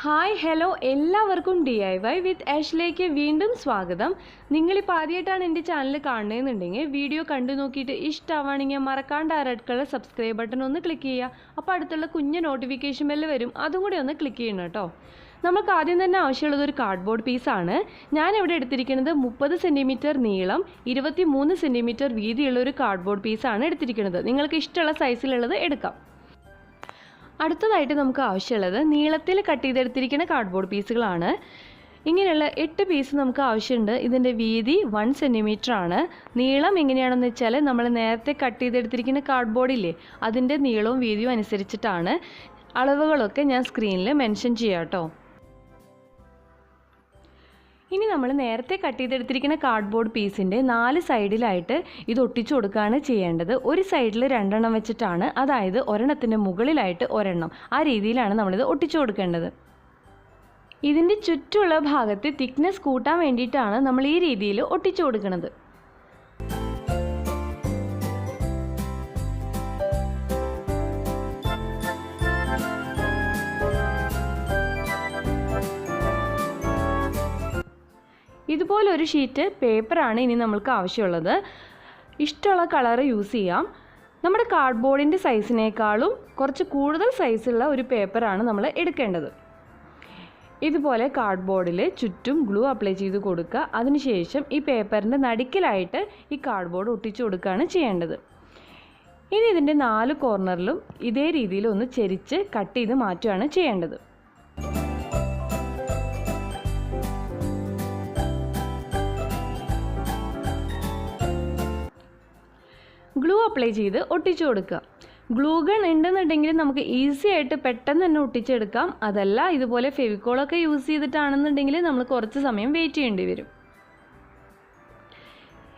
Hi hello എല്ലാവർക്കും DIY വിത്ത് ആഷ്ലേക്ക് വീണ്ടും സ്വാഗതം. നിങ്ങളിപ്പോൾ ആദ്യമായിട്ടാണ് എൻ്റെ ചാനൽ കാണുന്നതെന്നുണ്ടെങ്കിൽ വീഡിയോ കണ്ടു നോക്കിയിട്ട് ഇഷ്ടമാണെങ്കിൽ മറക്കാണ്ട് ആ റെഡ് കളർ സബ്സ്ക്രൈബ് ബട്ടൺ ഒന്ന് ക്ലിക്ക് ചെയ്യുക. അപ്പോൾ അടുത്തുള്ള കുഞ്ഞ് നോട്ടിഫിക്കേഷൻ ബെല്ല് വരും, അതും കൂടി ഒന്ന് ക്ലിക്ക് ചെയ്യണം കേട്ടോ. നമുക്ക് ആദ്യം തന്നെ ആവശ്യമുള്ളത് ഒരു കാർഡ്ബോർഡ് പീസാണ്. ഞാനിവിടെ എടുത്തിരിക്കുന്നത് 30 സെൻറ്റിമീറ്റർ നീളം 23 സെൻറ്റിമീറ്റർ വീതിയുള്ള ഒരു കാർഡ്ബോർഡ് പീസാണ് എടുത്തിരിക്കുന്നത്. നിങ്ങൾക്ക് ഇഷ്ടമുള്ള സൈസിലുള്ളത് എടുക്കാം. അടുത്തതായിട്ട് നമുക്ക് ആവശ്യമുള്ളത് നീളത്തിൽ കട്ട് ചെയ്തെടുത്തിരിക്കുന്ന കാർഡ്ബോർഡ് പീസുകളാണ്. ഇങ്ങനെയുള്ള 8 പീസ് നമുക്ക് ആവശ്യമുണ്ട്. ഇതിൻ്റെ വീതി 1 സെൻറ്റിമീറ്റർ ആണ്. നീളം എങ്ങനെയാണെന്ന് വെച്ചാൽ നമ്മൾ നേരത്തെ കട്ട് ചെയ്തെടുത്തിരിക്കുന്ന കാർഡ്ബോർഡില്ലേ, അതിൻ്റെ നീളവും വീതിയും അനുസരിച്ചിട്ടാണ്. അളവുകളൊക്കെ ഞാൻ സ്ക്രീനിൽ മെൻഷൻ ചെയ്യാം കേട്ടോ. ഇനി നമ്മൾ നേരത്തെ കട്ട് ചെയ്തെടുത്തിരിക്കുന്ന കാർഡ്ബോർഡ് പീസിൻ്റെ 4 സൈഡിലായിട്ട് ഇത് ഒട്ടിച്ചു കൊടുക്കുകയാണ് ചെയ്യേണ്ടത്. ഒരു സൈഡിൽ 2 എണ്ണം വെച്ചിട്ടാണ്, അതായത് ഒരെണ്ണത്തിൻ്റെ മുകളിലായിട്ട് ഒരെണ്ണം, ആ രീതിയിലാണ് നമ്മളിത് ഒട്ടിച്ചു കൊടുക്കേണ്ടത്. ഇതിൻ്റെ ചുറ്റുമുള്ള ഭാഗത്ത് തിക്നെസ് കൂട്ടാൻ വേണ്ടിയിട്ടാണ് നമ്മൾ ഈ രീതിയിൽ ഒട്ടിച്ചു കൊടുക്കുന്നത്. ഇതുപോലൊരു ഷീറ്റ് പേപ്പറാണ് ഇനി നമ്മൾക്ക് ആവശ്യമുള്ളത്. ഇഷ്ടമുള്ള കളർ യൂസ് ചെയ്യാം. നമ്മുടെ കാർഡ്ബോർഡിൻ്റെ സൈസിനേക്കാളും കുറച്ച് കൂടുതൽ സൈസുള്ള ഒരു പേപ്പറാണ് നമ്മൾ എടുക്കേണ്ടത്. ഇതുപോലെ കാർഡ്ബോർഡിൽ ചുറ്റും ഗ്ലൂ അപ്ലൈ ചെയ്ത് കൊടുക്കുക. അതിനുശേഷം ഈ പേപ്പറിൻ്റെ നടുക്കിലായിട്ട് ഈ കാർഡ്ബോർഡ് ഒട്ടിച്ചു കൊടുക്കുകയാണ് ചെയ്യേണ്ടത്. ഇനി ഇതിൻ്റെ 4 കോർണറിലും ഇതേ രീതിയിൽ ഒന്ന് ചെരിച്ച് കട്ട് ചെയ്ത് മാറ്റുകയാണ് ചെയ്യേണ്ടത്. ഗ്ലൂ അപ്ലൈ ചെയ്ത് ഒട്ടിച്ചു കൊടുക്കുക. ഗ്ലൂ ഗൺ ഉണ്ടെന്നുണ്ടെങ്കിൽ നമുക്ക് ഈസി ആയിട്ട് പെട്ടെന്ന് തന്നെ ഒട്ടിച്ചെടുക്കാം. അതല്ല ഇതുപോലെ ഫെവിക്കോളൊക്കെ യൂസ് ചെയ്തിട്ടാണെന്നുണ്ടെങ്കിൽ നമ്മൾ കുറച്ച് സമയം വെയിറ്റ് ചെയ്യേണ്ടി വരും.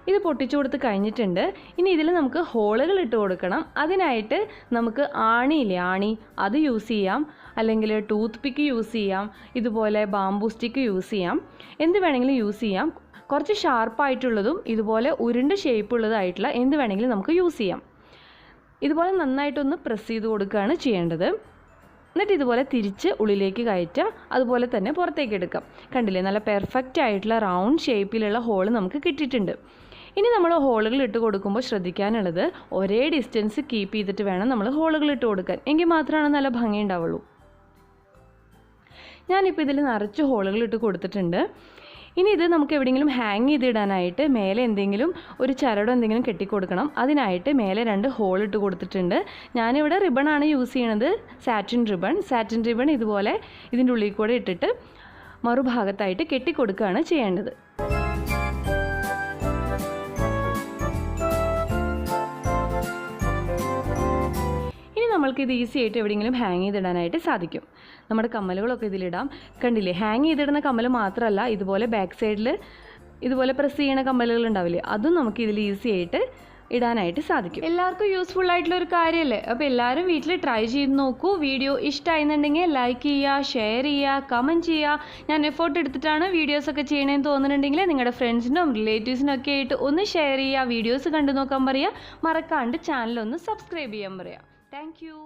ഇത് പൊട്ടിച്ചു കൊടുത്ത് കഴിഞ്ഞിട്ടുണ്ട്. ഇനി ഇതിൽ നമുക്ക് ഹോളുകൾ ഇട്ട് കൊടുക്കണം. അതിനായിട്ട് നമുക്ക് ആണിയില്ലേ, ആണി, അത് യൂസ് ചെയ്യാം. അല്ലെങ്കിൽ ടൂത്ത് പിക്ക് യൂസ് ചെയ്യാം. ഇതുപോലെ ബാംബൂ സ്റ്റിക്ക് യൂസ് ചെയ്യാം. എന്ത് വേണമെങ്കിലും യൂസ് ചെയ്യാം. കുറച്ച് ഷാർപ്പായിട്ടുള്ളതും ഇതുപോലെ ഉരുണ്ട ഷേപ്പുള്ളതായിട്ടുള്ള എന്ത് വേണമെങ്കിലും നമുക്ക് യൂസ് ചെയ്യാം. ഇതുപോലെ നന്നായിട്ടൊന്ന് പ്രസ് ചെയ്ത് കൊടുക്കുകയാണ് ചെയ്യേണ്ടത്. എന്നിട്ട് ഇതുപോലെ തിരിച്ച് ഉള്ളിലേക്ക് കയറ്റുക, അതുപോലെ തന്നെ പുറത്തേക്ക് എടുക്കാം. കണ്ടില്ലേ, നല്ല പെർഫെക്റ്റ് ആയിട്ടുള്ള റൗണ്ട് ഷേപ്പിലുള്ള ഹോൾ നമുക്ക് കിട്ടിയിട്ടുണ്ട്. ഇനി നമ്മൾ ഹോളുകൾ ഇട്ട് കൊടുക്കുമ്പോൾ ശ്രദ്ധിക്കാനുള്ളത് ഒരേ ഡിസ്റ്റൻസ് കീപ്പ് ചെയ്തിട്ട് വേണം നമ്മൾ ഹോളുകൾ ഇട്ട് കൊടുക്കാൻ. എങ്കിൽ മാത്രമാണ് നല്ല ഭംഗി ഉണ്ടാവുള്ളൂ. ഞാനിപ്പോൾ ഇതിൽ നിറച്ച് ഹോളുകൾ ഇട്ട് കൊടുത്തിട്ടുണ്ട്. ഇനി ഇത് നമുക്ക് എവിടെയെങ്കിലും ഹാങ് ചെയ്തിടാനായിട്ട് മേലെ എന്തെങ്കിലും ഒരു ചരടോ എന്തെങ്കിലും കെട്ടിക്കൊടുക്കണം. അതിനായിട്ട് മേലെ 2 ഹോൾ ഇട്ട് കൊടുത്തിട്ടുണ്ട്. ഞാനിവിടെ റിബണാണ് യൂസ് ചെയ്യണത്, സാറ്റിൻ റിബൺ ഇതുപോലെ ഇതിൻ്റെ ഉള്ളിൽ കൂടെ ഇട്ടിട്ട് മറുഭാഗത്തായിട്ട് കെട്ടിക്കൊടുക്കുകയാണ് ചെയ്യേണ്ടത്. നമ്മൾക്ക് ഇത് ഈസി ആയിട്ട് എവിടെയെങ്കിലും ഹാങ് ചെയ്തിടാനായിട്ട് സാധിക്കും. നമ്മുടെ കമ്മലുകളൊക്കെ ഇതിലിടാം. കണ്ടില്ലേ, ഹാങ് ചെയ്തിടുന്ന കമ്മൽ മാത്രമല്ല, ഇതുപോലെ ബാക്ക് സൈഡിൽ ഇതുപോലെ പ്രസ് ചെയ്യണ കമ്മലുകൾ ഉണ്ടാവില്ലേ, അതും നമുക്ക് ഇതിൽ ഈസി ആയിട്ട് ഇടാനായിട്ട് സാധിക്കും. എല്ലാവർക്കും യൂസ്ഫുൾ ആയിട്ടുള്ള ഒരു കാര്യമല്ലേ. അപ്പോൾ എല്ലാവരും വീട്ടിൽ ട്രൈ ചെയ്ത് നോക്കൂ. വീഡിയോ ഇഷ്ടമായിരുന്നുണ്ടെങ്കിൽ ലൈക്ക് ചെയ്യുക, ഷെയർ ചെയ്യുക, കമൻറ്റ് ചെയ്യുക. ഞാൻ എഫേർട്ട് എടുത്തിട്ടാണ് വീഡിയോസൊക്കെ ചെയ്യണമെന്ന് തോന്നുന്നുണ്ടെങ്കിൽ നിങ്ങളുടെ ഫ്രണ്ട്സിനും റിലേറ്റീവ്സിനും ഒക്കെ ആയിട്ട് ഒന്ന് ഷെയർ ചെയ്യുക. വീഡിയോസ് കണ്ടു നോക്കാൻ പറയുക. മറക്കാണ്ട് ചാനലൊന്ന് സബ്സ്ക്രൈബ് ചെയ്യാൻ പറയുക. Thank you.